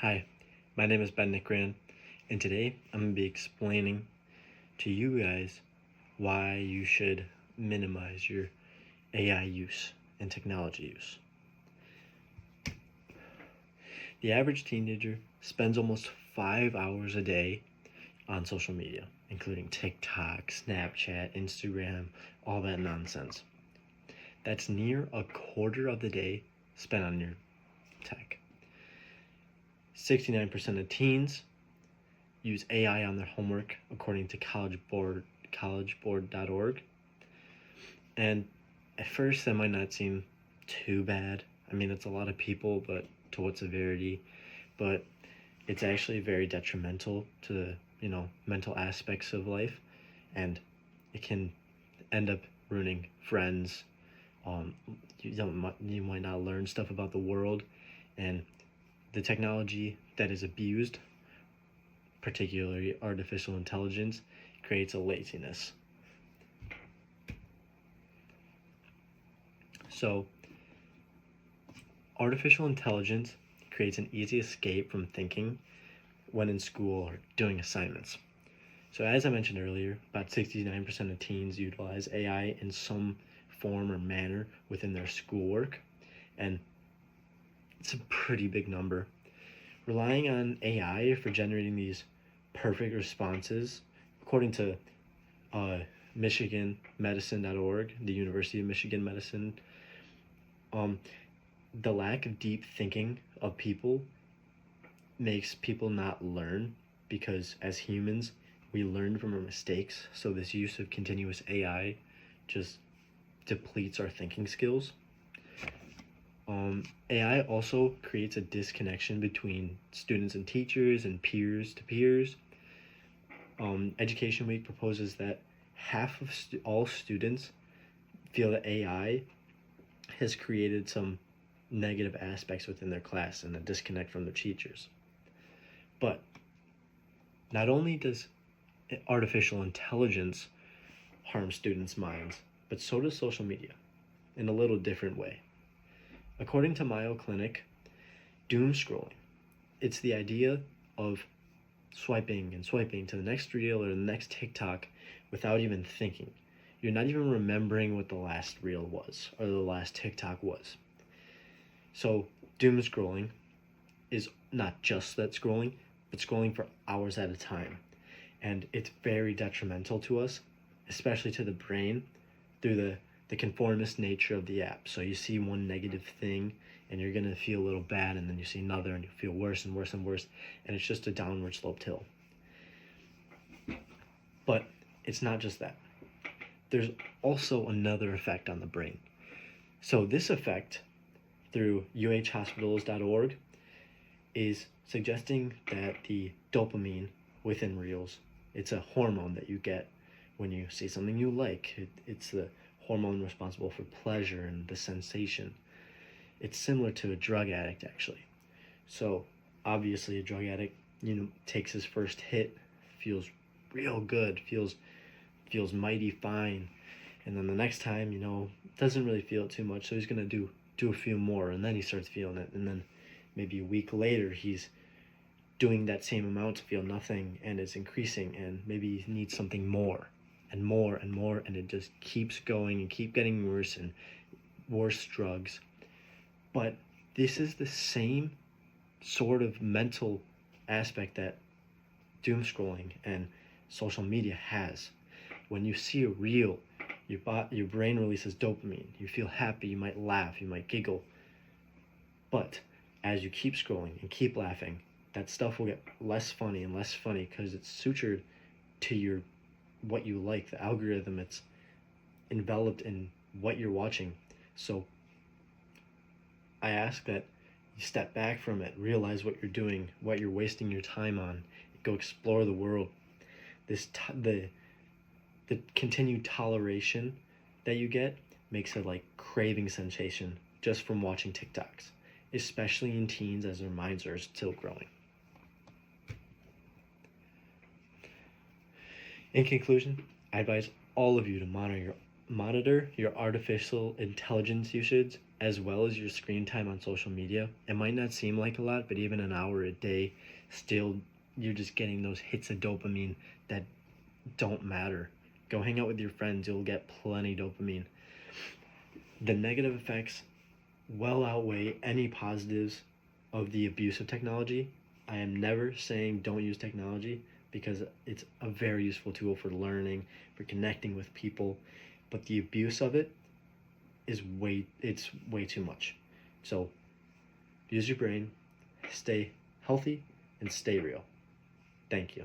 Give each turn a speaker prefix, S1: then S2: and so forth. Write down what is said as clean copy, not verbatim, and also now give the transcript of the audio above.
S1: Hi, my name is Ben Nickran, and today I'm going to be explaining to you guys why you should minimize your AI use and technology use. The average teenager spends almost 5 hours a day on social media, including TikTok, Snapchat, Instagram, all that nonsense. That's near a quarter of the day spent on your tech. 69% of teens use AI on their homework, according to collegeboard.org. And at first, that might not seem too bad. I mean, it's a lot of people, but to what severity? But it's actually very detrimental to the mental aspects of life, and it can end up ruining friends. You might not learn stuff about the world, and the technology that is abused, particularly artificial intelligence, creates a laziness. So, artificial intelligence creates an easy escape from thinking when in school or doing assignments. So as I mentioned earlier, about 69% of teens utilize AI in some form or manner within their schoolwork, and it's a pretty big number. Relying on AI for generating these perfect responses, according to MichiganMedicine.org, the University of Michigan Medicine, the lack of deep thinking of people makes people not learn, because as humans, we learn from our mistakes. So this use of continuous AI just depletes our thinking skills. AI also creates a disconnection between students and teachers and peers to peers. Education Week proposes that half of all students feel that AI has created some negative aspects within their class and a disconnect from their teachers. But not only does artificial intelligence harm students' minds, but so does social media in a little different way. According to Mayo Clinic, doom scrolling, it's the idea of swiping and swiping to the next reel or the next TikTok without even thinking. You're not even remembering what the last reel was or the last TikTok was. So doom scrolling is not just that scrolling, but scrolling for hours at a time. And it's very detrimental to us, especially to the brain, through the conformist nature of the app. So you see one negative thing and you're going to feel a little bad, and then you see another and you feel worse and worse and worse, and it's just a downward sloped hill. But it's not just that. There's also another effect on the brain. So this effect, through uhhospitals.org, is suggesting that the dopamine within reels, it's a hormone that you get when you see something you like. It's the hormone responsible for pleasure and the sensation. It's similar to a drug addict, actually. So obviously a drug addict, takes his first hit, feels real good, feels mighty fine, and then the next time, doesn't really feel it too much, so he's gonna do a few more, and then he starts feeling it, and then maybe a week later he's doing that same amount to feel nothing, and it's increasing, and maybe he needs something more and more and more, and it just keeps going and keep getting worse and worse drugs. But this is the same sort of mental aspect that doom scrolling and social media has. When you see a reel, your brain releases dopamine. You feel happy, you might laugh, you might giggle. But as you keep scrolling and keep laughing, that stuff will get less funny and less funny, because it's sutured to what you like, the algorithm. It's enveloped in what you're watching. So I ask that you step back from it, realize what you're doing, what you're wasting your time on, go explore the world. The continued toleration that you get makes it like craving sensation just from watching TikToks, especially in teens as their minds are still growing. In conclusion, I advise all of you to monitor monitor your artificial intelligence usage as well as your screen time on social media. It might not seem like a lot, but even an hour a day, still you're just getting those hits of dopamine that don't matter. Go hang out with your friends, you'll get plenty dopamine. The negative effects well outweigh any positives of the abuse of technology. I am never saying don't use technology, because it's a very useful tool for learning, for connecting with people, but the abuse of it is way too much. So use your brain, stay healthy, and stay real. Thank you.